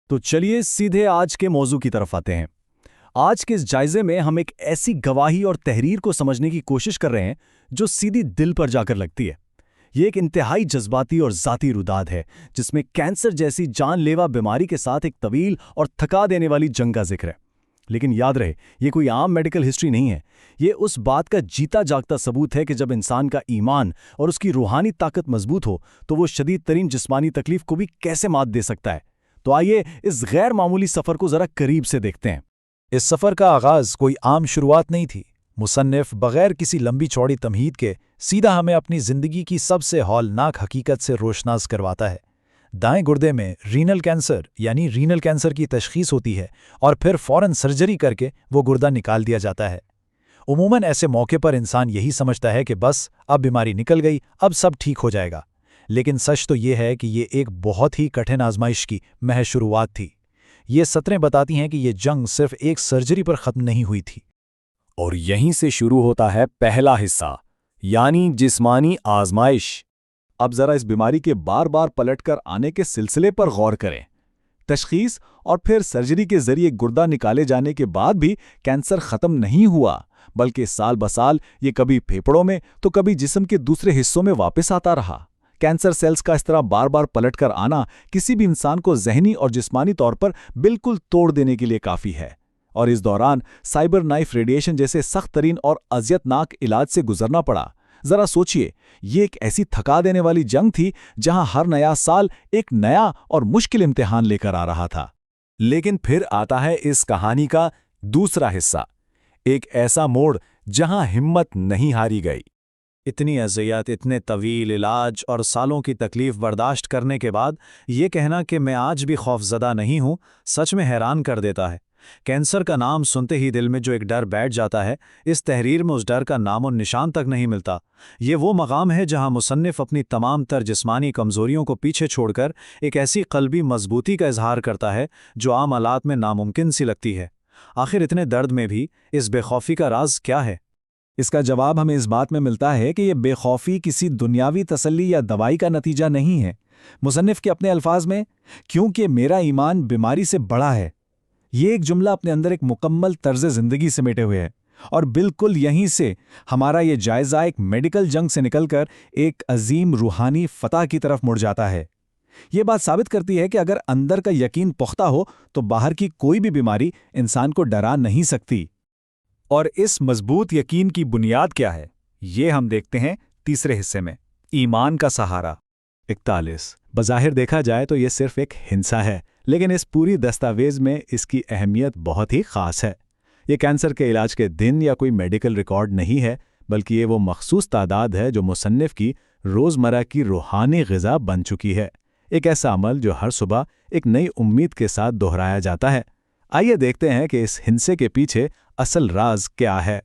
تو چلیے सीधे आज के मौजू की तरफ आते हैं। आज के इस जायजे में हम एक ऐसी गवाही और तहरीर को समझने की कोशिश कर रहे हैं जो सीधी दिल पर जाकर लगती है। ये एक इंतहाई जज्बाती और ज़ाती रुदाद है जिसमें कैंसर जैसी जानलेवा बीमारी के साथ एक तवील और थका देने वाली जंग का जिक्र है। लेकिन याद रहे, ये कोई आम मेडिकल हिस्ट्री नहीं है। ये उस बात का जीता जागता सबूत है कि जब इंसान का ईमान और उसकी रूहानी ताकत मजबूत हो तो वो शदीद तरीन जिस्मानी तकलीफ को भी कैसे मात दे सकता है। तो आइए इस गैर मामूली सफ़र को ज़रा करीब से देखते हैं। इस सफ़र का आगाज़ कोई आम शुरुआत नहीं थी। मुसन्निफ बग़ैर किसी लंबी चौड़ी तमहीद के सीधा हमें अपनी ज़िंदगी की सबसे हौलनाक हकीकत से रोशनास करवाता है। दाएं गुर्दे में रीनल कैंसर यानी रीनल कैंसर की तशख़ीस होती है और फिर फ़ौरन सर्जरी करके वो गुर्दा निकाल दिया जाता है। उमूमन ऐसे मौके पर इंसान यही समझता है कि बस अब बीमारी निकल गई, अब सब ठीक हो जाएगा। लेकिन सच तो ये है कि ये एक बहुत ही कठिन आजमाइश की महज शुरुआत थी। ये सतरें बताती हैं कि ये जंग सिर्फ एक सर्जरी पर ख़त्म नहीं हुई थी। और यहीं से शुरू होता है पहला हिस्सा, यानी जिस्मानी आजमाइश। अब ज़रा इस बीमारी के बार बार पलटकर आने के सिलसिले पर गौर करें। तशख़ीस और फिर सर्जरी के ज़रिए गुर्दा निकाले जाने के बाद भी कैंसर ख़त्म नहीं हुआ, बल्कि साल बसाल ये कभी फेफड़ों में तो कभी जिस्म के दूसरे हिस्सों में वापस आता रहा। कैंसर सेल्स का इस तरह बार बार पलटकर आना किसी भी इंसान को ज़हनी और जिस्मानी तौर पर बिल्कुल तोड़ देने के लिए काफ़ी है। और इस दौरान साइबर नाइफ रेडिएशन जैसे सख्त तरीन और अजियतनाक इलाज से गुजरना पड़ा। ज़रा सोचिए, ये एक ऐसी थका देने वाली जंग थी जहां हर नया साल एक नया और मुश्किल इम्तिहान लेकर आ रहा था। लेकिन फिर आता है इस कहानी का दूसरा हिस्सा, एक ऐसा मोड़ जहां हिम्मत नहीं हारी गई। इतनी अज़ियत, इतने तवील इलाज और सालों की तकलीफ़ बर्दाश्त करने के बाद ये कहना कि मैं आज भी खौफज़दा नहीं हूँ, सच में हैरान कर देता है। कैंसर का नाम सुनते ही दिल में जो एक डर बैठ जाता है, इस तहरीर में उस डर का नामो निशान तक नहीं मिलता। ये वो मकाम है जहाँ मुसन्निफ़ अपनी तमाम तर जिस्मानी कमज़ोरियों को पीछे छोड़कर एक ऐसी क़ल्बी मजबूती का इजहार करता है जो आम हालात में नामुमकिन सी लगती है। आखिर इतने दर्द में भी इस बेखौफी का राज क्या है? इसका जवाब हमें इस बात में मिलता है कि यह बेखौफी किसी दुनियावी तसल्ली या दवाई का नतीजा नहीं है। मुसन्निफ के अपने अल्फाज में, क्योंकि मेरा ईमान बीमारी से बड़ा है, ये एक जुमला अपने अंदर एक मुकम्मल तर्ज ज़िंदगी समेटे हुए है। और बिल्कुल यहीं से हमारा ये जायज़ा एक मेडिकल जंग से निकलकर एक अजीम रूहानी फतह की तरफ मुड़ जाता है। ये बात साबित करती है कि अगर अंदर का यकीन पुख्ता हो तो बाहर की कोई भी बीमारी इंसान को डरा नहीं सकती। और इस मजबूत यकीन की बुनियाद क्या है, ये हम देखते हैं तीसरे हिस्से में, ईमान का सहारा। 41। बज़ाहिर देखा जाए तो ये सिर्फ एक हिंसा है, लेकिन इस पूरी दस्तावेज़ में इसकी अहमियत बहुत ही ख़ास है। ये कैंसर के इलाज के दिन या कोई मेडिकल रिकॉर्ड नहीं है, बल्कि ये वो मखसूस तादाद है जो मुसन्निफ की रोज़मर्रा की रूहानी ग़िज़ा बन चुकी है। एक ऐसा अमल जो हर सुबह एक नई उम्मीद के साथ दोहराया जाता है। आइए देखते हैं कि इस हिंसे के पीछे असल राज क्या है।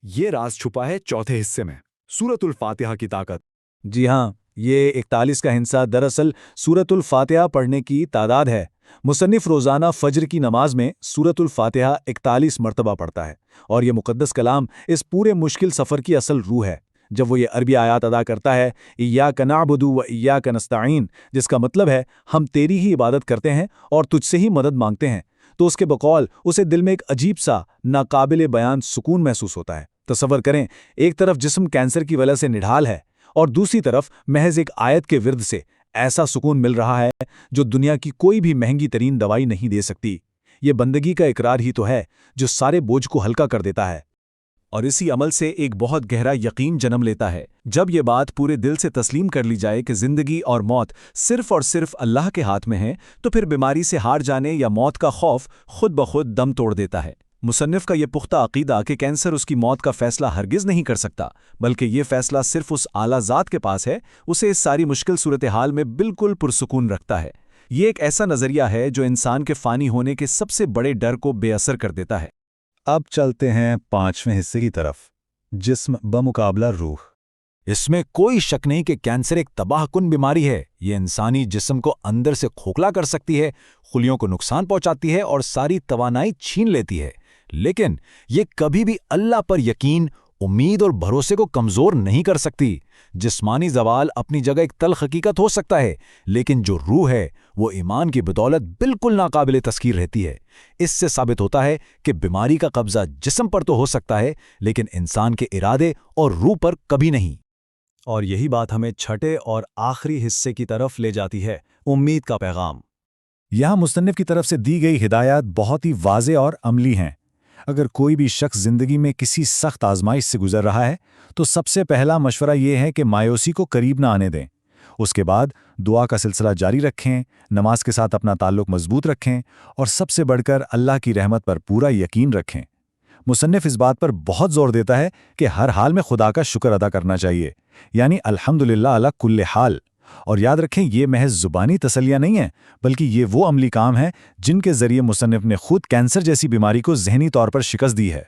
ये राज छुपा है चौथे हिस्से में, सूरतुल फातिहा की ताकत। जी हाँ, ये 41 का हिस्सा दरअसल सूरतुल फातिहा पढ़ने की तादाद है। मुसन्निफ रोज़ाना फज्र की नमाज में सूरतुल फातिहा 41 मरतबा पढ़ता है, और ये मुक़द्दस कलाम इस पूरे मुश्किल सफ़र की असल रूह है। जब वो ये अरबी आयात अदा करता है, इय्याका नअबुदु व इय्याका नस्तईन, जिसका मतलब है हम तेरी ही इबादत करते हैं और तुझसे ही मदद मांगते हैं, तो उसके बकौल उसे दिल में एक अजीब सा नाकाबिले बयान सुकून महसूस होता है। तसव्वुर करें, एक तरफ जिस्म कैंसर की वजह से निढाल है और दूसरी तरफ महज एक आयत के विर्द से ऐसा सुकून मिल रहा है जो दुनिया की कोई भी महंगी तरीन दवाई नहीं दे सकती। ये बंदगी का इकरार ही तो है जो सारे बोझ को हल्का कर देता है। और इसी अमल से एक बहुत गहरा यकीन जन्म लेता है। जब ये बात पूरे दिल से तस्लीम कर ली जाए कि ज़िंदगी और मौत सिर्फ़ और सिर्फ अल्लाह के हाथ में है, तो फिर बीमारी से हार जाने या मौत का खौफ खुद ब खुद दम तोड़ देता है। मुसन्निफ का ये पुख्ता अक़ीदा कि कैंसर उसकी मौत का फ़ैसला हरगिज़ नहीं कर सकता, बल्कि ये फ़ैसला सिर्फ उस आला ज़ात के पास है, उसे इस सारी मुश्किल सूरत हाल में बिल्कुल पुरसुकून रखता है। ये एक ऐसा नज़रिया है जो इंसान के फ़ानी होने के सबसे बड़े डर को बेअसर कर देता है। अब चलते हैं 5वें हिस्से की तरफ, जिस्म बमुकाबला रूह। इसमें कोई शक नहीं कि कैंसर एक तबाहकुन बीमारी है। ये इंसानी जिस्म को अंदर से खोखला कर सकती है, खुलियों को नुकसान पहुंचाती है और सारी तवानाई छीन लेती है। لیکن یہ کبھی بھی اللہ پر یقین، امید اور بھروسے کو کمزور نہیں کر سکتی۔ جسمانی زوال اپنی جگہ ایک تلخ حقیقت ہو سکتا ہے، لیکن جو روح ہے وہ ایمان کی بدولت بالکل ناقابل تذکیر رہتی ہے۔ اس سے ثابت ہوتا ہے کہ بیماری کا قبضہ جسم پر تو ہو سکتا ہے، لیکن انسان کے ارادے اور روح پر کبھی نہیں۔ اور یہی بات ہمیں چھٹے اور آخری حصے کی طرف لے جاتی ہے، امید کا پیغام۔ یہاں مصنف کی طرف سے دی گئی ہدایات بہت ہی واضح اور عملی ہیں۔ اگر کوئی بھی شخص زندگی میں کسی سخت آزمائش سے گزر رہا ہے تو سب سے پہلا مشورہ یہ ہے کہ مایوسی کو قریب نہ آنے دیں۔ اس کے بعد دعا کا سلسلہ جاری رکھیں، نماز کے ساتھ اپنا تعلق مضبوط رکھیں اور سب سے بڑھ کر اللہ کی رحمت پر پورا یقین رکھیں۔ مصنف اس بات پر بہت زور دیتا ہے کہ ہر حال میں خدا کا شکر ادا کرنا چاہیے، یعنی الحمدللہ علی کل حال۔ اور یاد رکھیں، یہ محض زبانی تسلیہ نہیں ہے، بلکہ یہ وہ عملی کام ہے جن کے ذریعے مصنف نے خود کینسر جیسی بیماری کو ذہنی طور پر شکست دی ہے۔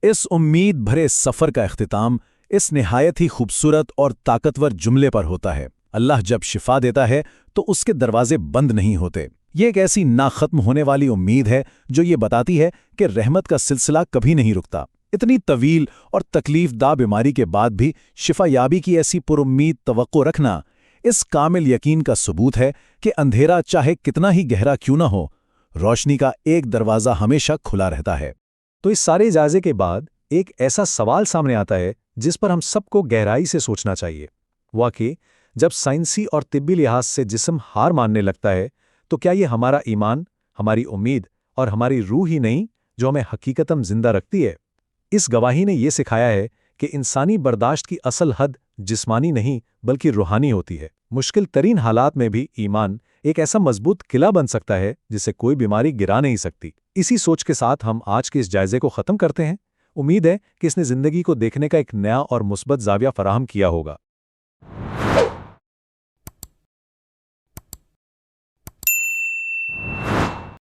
اس امید بھرے سفر کا اختتام اس نہایت ہی خوبصورت اور طاقتور جملے پر ہوتا ہے۔ اللہ جب شفا دیتا ہے تو اس کے دروازے بند نہیں ہوتے۔ یہ ایک ایسی نہ ختم ہونے والی امید ہے جو یہ بتاتی ہے کہ رحمت کا سلسلہ کبھی نہیں رکتا۔ اتنی طویل اور تکلیف دہ بیماری کے بعد بھی شفا یابی کی ایسی پرامید توقع رکھنا اس کامل یقین کا ثبوت ہے کہ اندھیرا چاہے کتنا ہی گہرا کیوں نہ ہو، روشنی کا ایک دروازہ ہمیشہ کھلا رہتا ہے۔ تو اس سارے جائزے کے بعد ایک ایسا سوال سامنے آتا ہے جس پر ہم سب کو گہرائی سے سوچنا چاہیے۔ واقعی جب سائنسی اور طبی لحاظ سے جسم ہار ماننے لگتا ہے تو کیا یہ ہمارا ایمان، ہماری امید اور ہماری روح ہی نہیں جو ہمیں حقیقتاً زندہ رکھتی ہے؟ اس گواہی نے یہ سکھایا ہے کہ انسانی برداشت کی اصل حد جسمانی نہیں بلکہ روحانی ہوتی ہے۔ مشکل ترین حالات میں بھی ایمان ایک ایسا مضبوط قلعہ بن سکتا ہے جسے کوئی بیماری گرا نہیں سکتی۔ اسی سوچ کے ساتھ ہم آج کے اس جائزے کو ختم کرتے ہیں۔ امید ہے کہ اس نے زندگی کو دیکھنے کا ایک نیا اور مثبت زاویہ فراہم کیا ہوگا۔